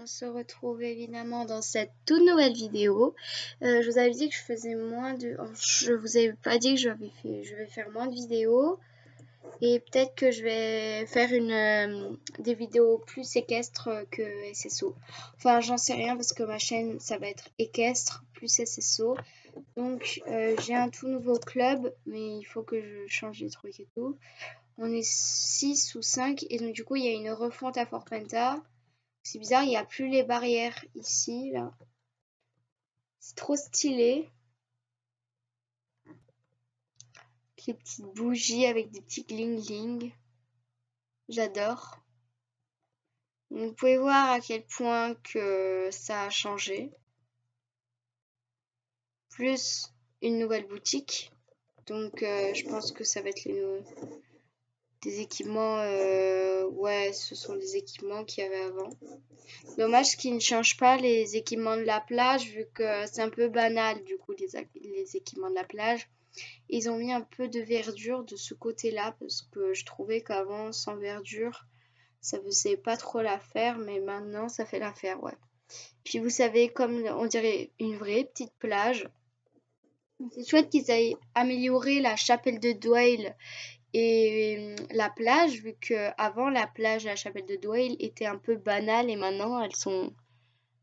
on se retrouve évidemment dans cette toute nouvelle vidéo. Je vous avais dit que je faisais moins de... Je vous avais pas dit que je vais faire moins de vidéos. Et peut-être que je vais faire des vidéos plus équestres que SSO. Enfin, j'en sais rien parce que ma chaîne, ça va être équestre plus SSO. Donc, j'ai un tout nouveau club, mais il faut que je change les trucs et tout. On est 6 ou 5 et donc du coup, il y a une refonte à Fort Penta. C'est bizarre, il n'y a plus les barrières ici, là. C'est trop stylé. Les petites bougies avec des petits gling-gling. J'adore. Vous pouvez voir à quel point que ça a changé. Plus une nouvelle boutique. Donc je pense que ça va être des équipements. Ouais, ce sont des équipements qu'il y avait avant. Dommage qu'ils ne changent pas les équipements de la plage vu que c'est un peu banal du coup les équipements de la plage. Ils ont mis un peu de verdure de ce côté-là parce que je trouvais qu'avant sans verdure ça faisait pas trop l'affaire, mais maintenant ça fait l'affaire, ouais. Puis vous savez, comme on dirait une vraie petite plage, c'est chouette qu'ils aient amélioré la chapelle de Dwale et la plage, vu que avant la plage et la chapelle de Dwale étaient un peu banales et maintenant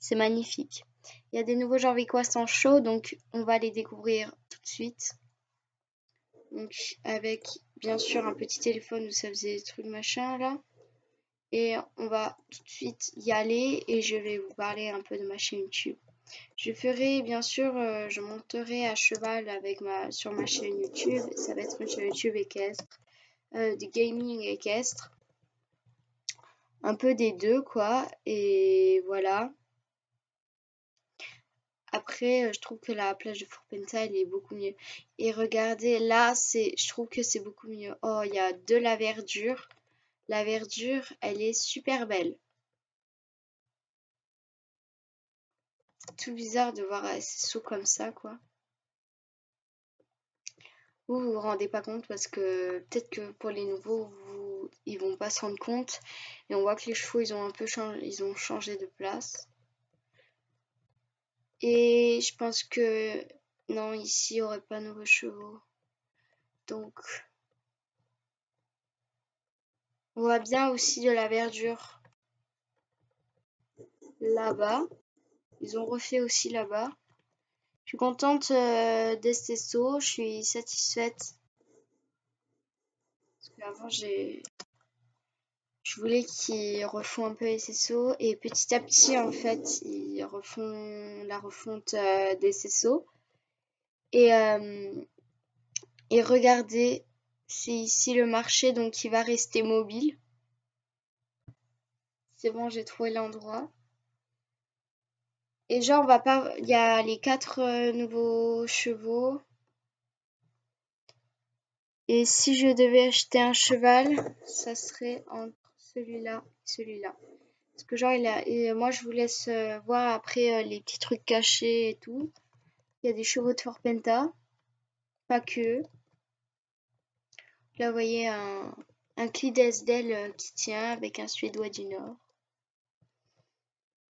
c'est magnifique. Il y a des nouveaux Jorvicois sans chaud, donc on va les découvrir tout de suite. Donc avec bien sûr un petit téléphone où ça faisait des trucs machin là. Et on va tout de suite y aller et je vais vous parler un peu de ma chaîne YouTube. Je ferai bien sûr, je monterai à cheval sur ma chaîne YouTube. Ça va être une chaîne YouTube équestre, du gaming équestre. Un peu des deux quoi. Et voilà. Après, je trouve que la plage de Fort Penta, elle est beaucoup mieux. Et regardez, là, je trouve que c'est beaucoup mieux. Oh, il y a de la verdure. La verdure, elle est super belle. Tout bizarre de voir SSO comme ça, quoi. Vous vous rendez pas compte parce que peut-être que pour les nouveaux, ils vont pas se rendre compte. Et on voit que les chevaux, ils ont un peu changé de place. Et je pense que non, ici, il n'y aurait pas de nouveaux chevaux. Donc, on voit bien aussi de la verdure là-bas. Ils ont refait aussi là-bas. Je suis contente d'SSO, je suis satisfaite. Parce qu'avant, je voulais qu'ils refont un peu SSO et petit à petit, en fait, ils refont la refonte des SSO. Et regardez, c'est ici le marché, donc il va rester mobile. C'est bon, j'ai trouvé l'endroit. Et genre, il y a les 4 nouveaux chevaux. Et si je devais acheter un cheval, ça serait entre celui-là et celui-là. Parce que genre, et moi, je vous laisse voir après les petits trucs cachés et tout. Il y a des chevaux de Fort Penta. Pas que. Là, vous voyez un Clydesdale qui tient avec un Suédois du Nord.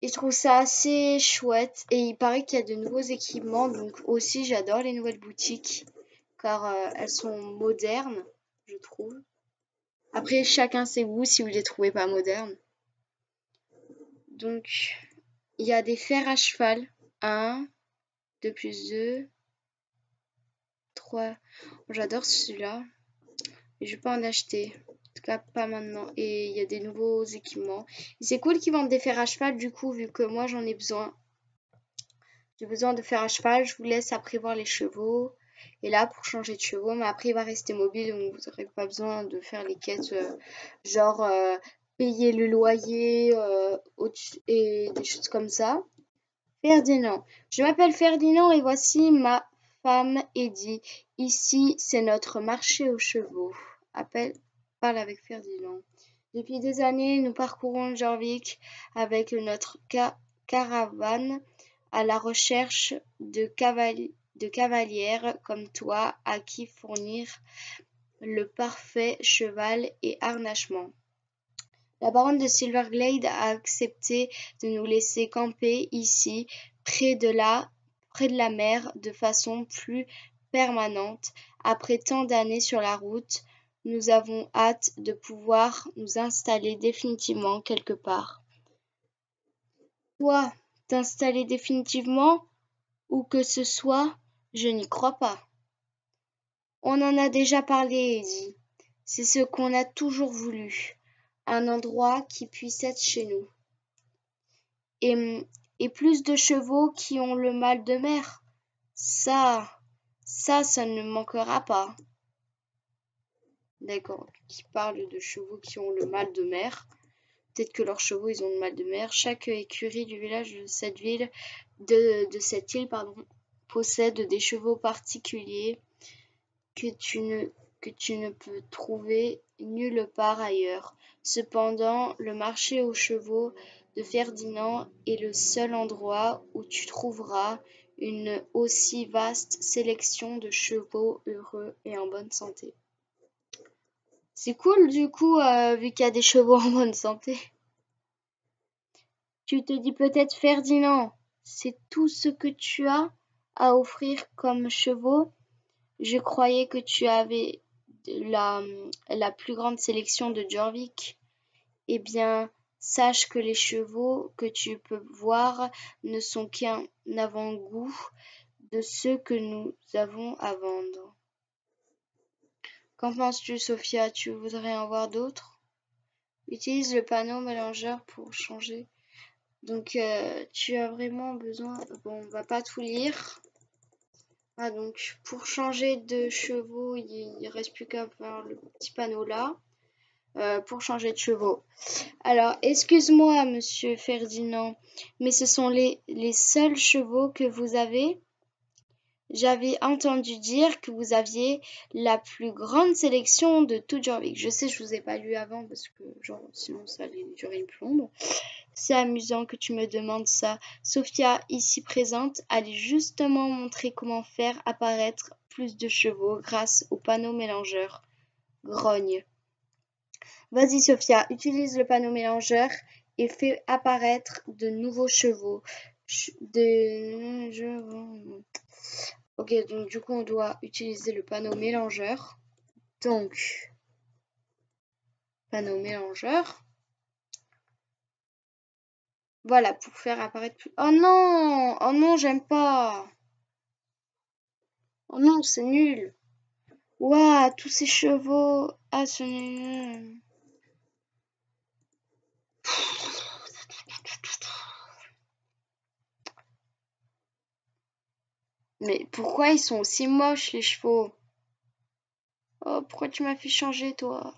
Et je trouve ça assez chouette. Et il paraît qu'il y a de nouveaux équipements. Donc aussi, j'adore les nouvelles boutiques. Car elles sont modernes, je trouve. Après, chacun ses goûts si vous les trouvez pas modernes. Donc, il y a des fers à cheval. 1, 2 plus 2, 3. J'adore celui-là. Mais je vais pas en acheter. En tout cas, pas maintenant. Et il y a des nouveaux équipements. Et c'est cool qu'ils vendent des fers à cheval, du coup, vu que moi, j'en ai besoin. J'ai besoin de fers à cheval. Je vous laisse après voir les chevaux. Et là, pour changer de chevaux. Mais après, il va rester mobile. Donc, vous n'aurez pas besoin de faire les quêtes genre payer le loyer et des choses comme ça. Ferdinand. Je m'appelle Ferdinand et voici ma femme Eddie. Ici, c'est notre marché aux chevaux. Parle avec Ferdinand. Depuis des années, nous parcourons Jorvik avec notre caravane à la recherche de cavalières comme toi à qui fournir le parfait cheval et harnachement. La baronne de Silverglade a accepté de nous laisser camper ici, près de la mer, de façon plus permanente. Après tant d'années sur la route, nous avons hâte de pouvoir nous installer définitivement quelque part. Toi, t'installer définitivement, où que ce soit, je n'y crois pas. On en a déjà parlé, Eddie. C'est ce qu'on a toujours voulu. Un endroit qui puisse être chez nous. Et plus de chevaux qui ont le mal de mer. Ça ne manquera pas. D'accord, qui parle de chevaux qui ont le mal de mer. Peut-être que leurs chevaux, ils ont le mal de mer. Chaque écurie du village de cette ville, de cette île, possède des chevaux particuliers que tu ne peux trouver nulle part ailleurs. Cependant, le marché aux chevaux de Ferdinand est le seul endroit où tu trouveras une aussi vaste sélection de chevaux heureux et en bonne santé. C'est cool du coup, vu qu'il y a des chevaux en bonne santé. Tu te dis peut-être Ferdinand, c'est tout ce que tu as à offrir comme chevaux? Je croyais que tu avais la plus grande sélection de Jorvik. Eh bien, sache que les chevaux que tu peux voir ne sont qu'un avant-goût de ceux que nous avons à vendre. Qu'en penses-tu, Sophia? Tu voudrais en voir d'autres? Utilise le panneau mélangeur pour changer. Donc, tu as vraiment besoin... Bon, on va pas tout lire. Ah, donc, pour changer de chevaux, il reste plus qu'à faire le petit panneau là. Pour changer de chevaux. Alors, excuse-moi, monsieur Ferdinand, mais ce sont les seuls chevaux que vous avez? J'avais entendu dire que vous aviez la plus grande sélection de tout Jorvik. Je sais, je vous ai pas lu avant parce que genre sinon ça allait durer une plombe. C'est amusant que tu me demandes ça. Sophia, ici présente, allait justement montrer comment faire apparaître plus de chevaux grâce au panneau mélangeur. Grogne. Vas-y Sophia, utilise le panneau mélangeur et fais apparaître de nouveaux chevaux. Ok, donc du coup on doit utiliser le panneau mélangeur. Donc, panneau mélangeur. Voilà, pour faire apparaître plus... Oh non, j'aime pas. Oh non, c'est nul. Waouh, tous ces chevaux. Ah, ce n'est... Mais pourquoi ils sont aussi moches, les chevaux? Oh, pourquoi tu m'as fait changer, toi?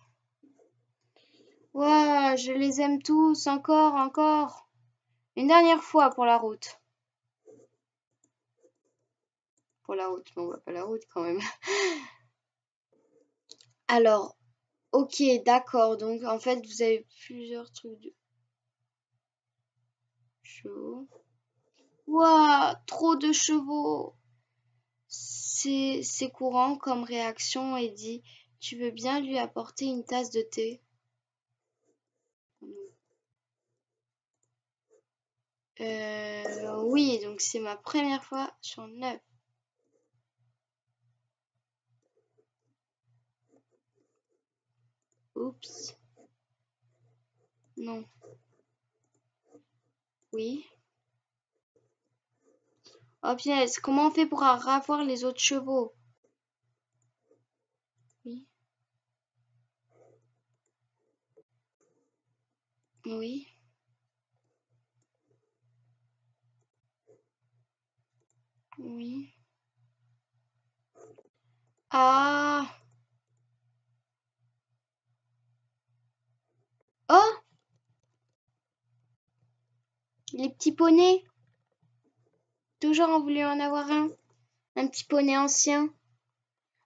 Waouh, je les aime tous, encore. Une dernière fois pour la route. Pour la route, mais on voit pas la route quand même. Alors, ok, d'accord. Donc, en fait, vous avez plusieurs trucs de chevaux. Waouh, trop de chevaux. C'est courant comme réaction et dit, tu veux bien lui apporter une tasse de thé? Oui, donc c'est ma première fois sur 9. Oups. Non. Oui. Oh pièce, comment on fait pour ravoir les autres chevaux? Oui. Oui. Oui. Ah. Oh, les petits poneys. Toujours en voulu en avoir un. Un petit poney ancien.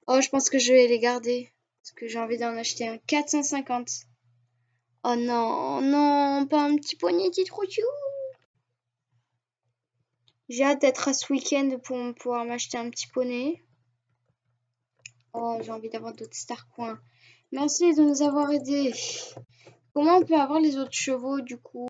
Oh, je pense que je vais les garder. Parce que j'ai envie d'en acheter un. 450. Oh non, pas un petit poney qui est trop chou. J'ai hâte d'être à ce week-end pour pouvoir m'acheter un petit poney. Oh, j'ai envie d'avoir d'autres star coins. Merci de nous avoir aidés. Comment on peut avoir les autres chevaux du coup?